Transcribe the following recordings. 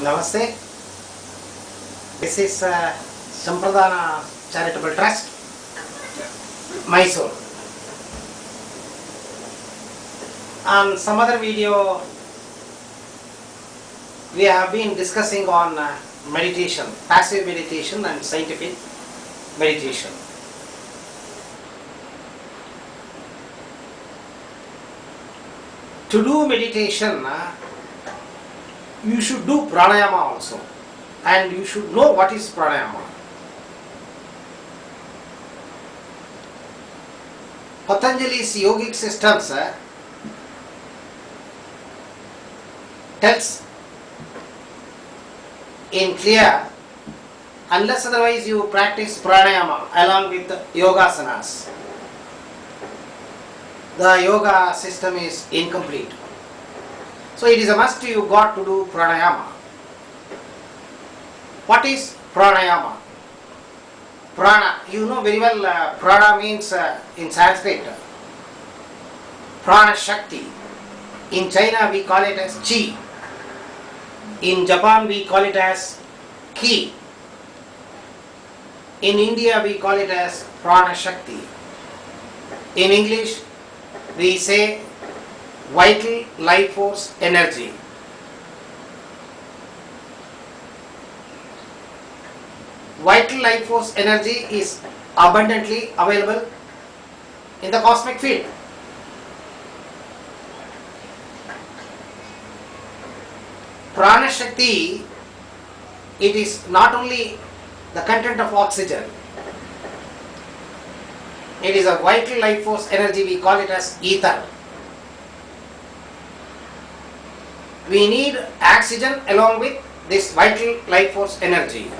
Namaste. This is Sampradana Charitable Trust, Mysore. On some other video, we have been discussing on meditation, passive meditation and scientific meditation. To do meditation, you should do pranayama also, and you should know what is pranayama. Patanjali's yogic systems tells in clear, unless otherwise you practice pranayama along with yogasanas, the yoga system is incomplete. So it is a must you got to do pranayama. What is pranayama? Prana, you know very well, prana means in Sanskrit, prana shakti. In China we call it as chi. In Japan we call it as ki. In India we call it as prana shakti. In English we say vital life force energy. Vital life force energy is abundantly available in the cosmic field. Prana Shakti, it is not only the content of oxygen, it is a vital life force energy, we call it as ether. We need oxygen along with this vital life force energy.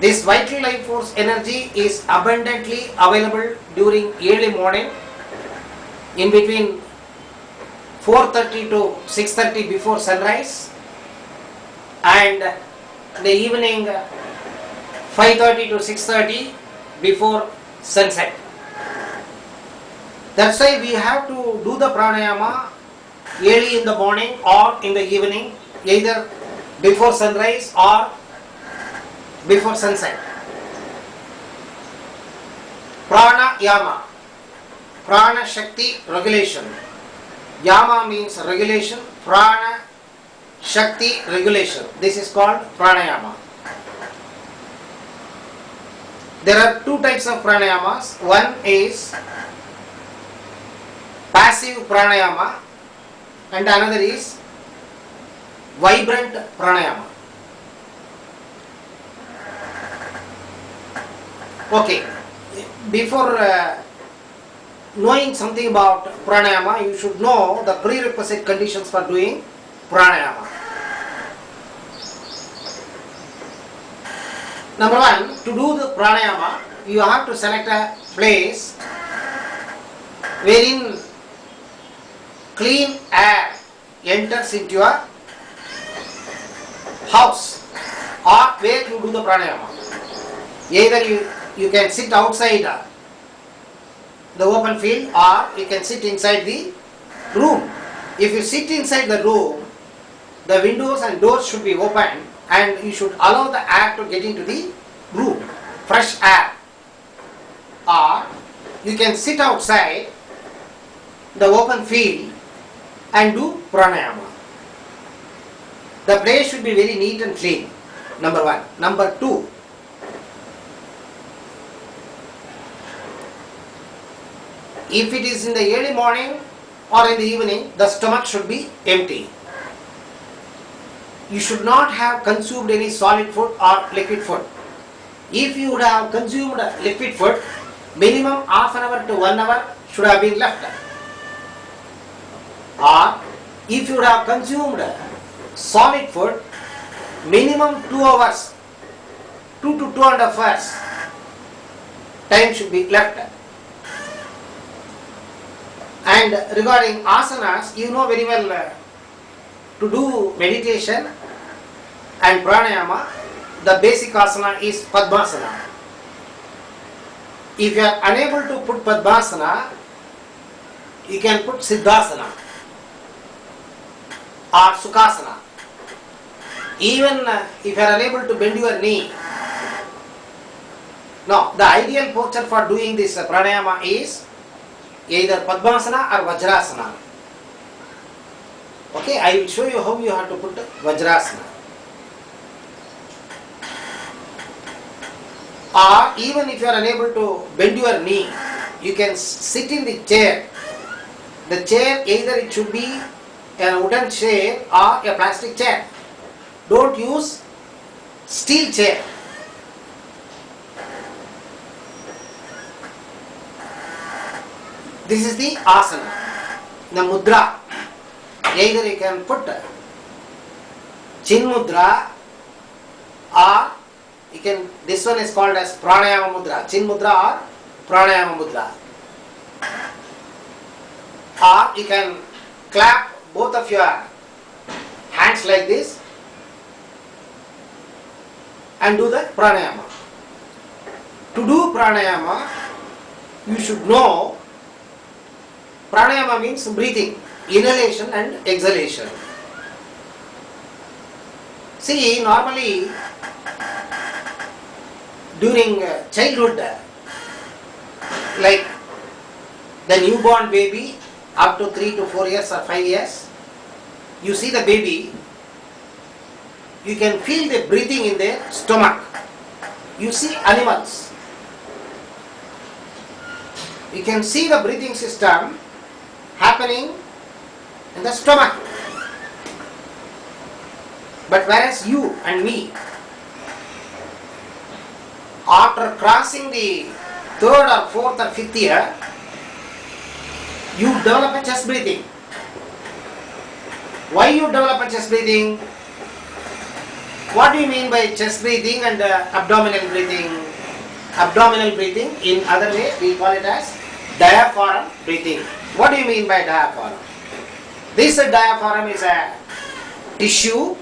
This vital life force energy is abundantly available during early morning, in between 4:30 to 6:30 before sunrise, and the evening 5:30 to 6:30 before sunset. That's why we have to do the pranayama early in the morning or in the evening, either before sunrise or before sunset. Pranayama, prana shakti regulation. Yama means regulation, prana shakti regulation. This is called pranayama. There are two types of pranayamas. One is passive pranayama and another is vibrant pranayama. Okay, before knowing something about pranayama, you should know the prerequisite conditions for doing pranayama. Number one, to do the pranayama, you have to select a place wherein clean air enters into your house or where you do the pranayama. Either you can sit outside the open field or you can sit inside the room. If you sit inside the room, the windows and doors should be open and you should allow the air to get into the room, fresh air. Or you can sit outside the open field and do pranayama. The place should be very neat and clean, number one. Number two, if it is in the early morning or in the evening, the stomach should be empty. You should not have consumed any solid food or liquid food. If you would have consumed liquid food, minimum half an hour to 1 hour should have been left. Or if you would have consumed solid food, minimum 2 hours, 2 to 2.5 hours time should be left. And regarding asanas, you know very well, to do meditation and pranayama, the basic asana is Padmasana. If you are unable to put Padmasana, you can put Siddhasana or Sukhasana. Even if you are unable to bend your knee, no, the ideal posture for doing this pranayama is either Padmasana or Vajrasana. Okay, I will show you how you have to put Vajrasana. Or even if you are unable to bend your knee, you can sit in the chair. The chair, either it should be a wooden chair or a plastic chair. Don't use steel chair. This is the asana, the mudra. Either you can put chin mudra or you can, this one is called as pranayama mudra, chin mudra or pranayama mudra. Or you can clap both of your hands like this and do the pranayama. To do pranayama, you should know pranayama means breathing, inhalation and exhalation. See, normally during childhood, like the newborn baby up to 3 to 4 years or 5 years, you see the baby, you can feel the breathing in their stomach. You see animals, you can see the breathing system happening in the stomach. But whereas you and me, after crossing the 3rd or 4th or 5th year, you develop a chest breathing. Why you develop a chest breathing? What do you mean by chest breathing and abdominal breathing? Abdominal breathing, in other way we call it as diaphragm breathing. What do you mean by diaphragm? This diaphragm is a tissue.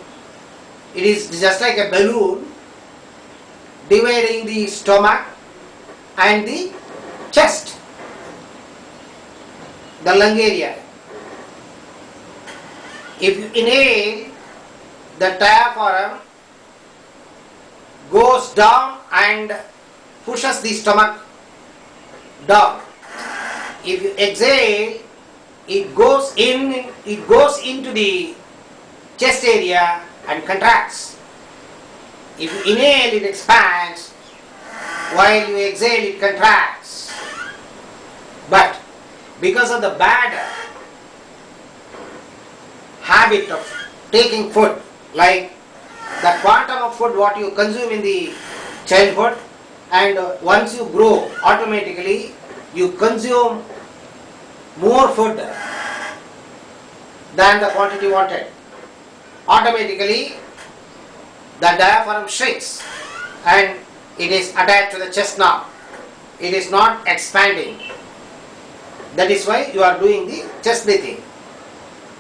It is just like a balloon dividing the stomach and the chest, the lung area. If you inhale, the diaphragm goes down and pushes the stomach down. If you exhale, it goes into the chest area and contracts. If you inhale, it expands, while you exhale, it contracts. But because of the bad habit of taking food, like the quantum of food what you consume in the childhood, and once you grow, automatically you consume more food than the quantity wanted. Automatically the diaphragm shrinks and it is attached to the chest now. It is not expanding. That is why you are doing the chest breathing.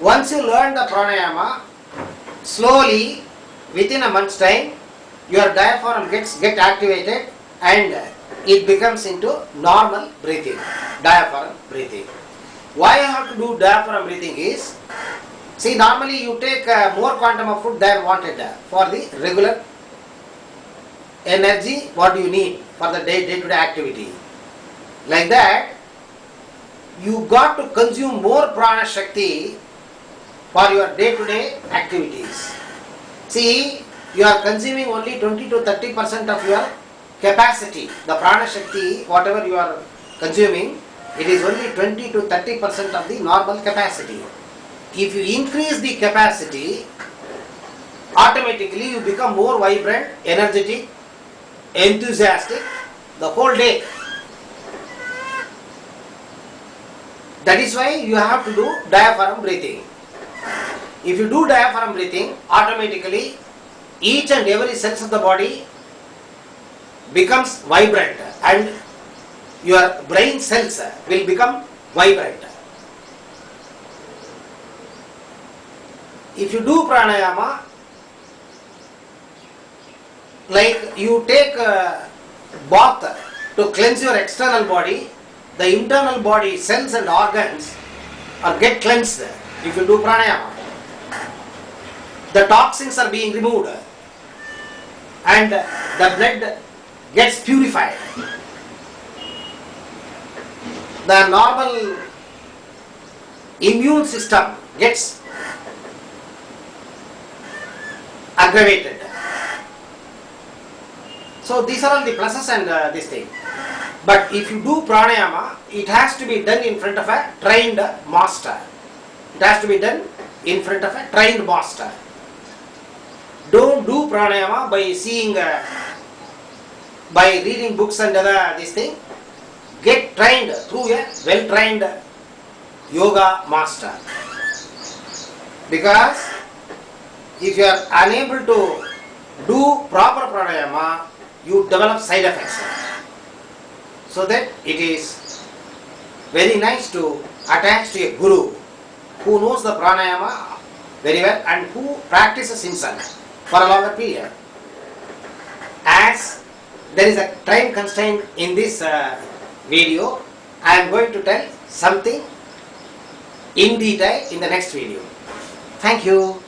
Once you learn the pranayama, slowly within a month's time your diaphragm gets activated and it becomes into normal breathing, diaphragm breathing. Why I have to do diaphragm breathing is, see, normally you take more quantum of food than wanted for the regular energy what you need for the day-to-day activity. Like that, you got to consume more prana shakti for your day-to-day activities. See, you are consuming only 20 to 30% of your capacity. The prana shakti, whatever you are consuming, it is only 20 to 30% of the normal capacity. If you increase the capacity, automatically you become more vibrant, energetic, enthusiastic the whole day. That is why you have to do diaphragm breathing. If you do diaphragm breathing, automatically each and every cells of the body becomes vibrant and your brain cells will become vibrant. If you do pranayama, like you take a bath to cleanse your external body, the internal body cells and organs are get cleansed if you do pranayama. the toxins are being removed and the blood gets purified. The normal immune system gets aggravated. So these are all the pluses and this thing. But if you do pranayama, it has to be done in front of a trained master. It has to be done in front of a trained master. Don't do pranayama by seeing, by reading books and other this thing. Get trained through a well-trained yoga master. Because if you are unable to do proper pranayama, you develop side effects. So that it is very nice to attach to a guru who knows the pranayama very well and who practices himself for a longer period. As there is a time constraint in this video, I am going to tell something in detail in the next video. Thank you.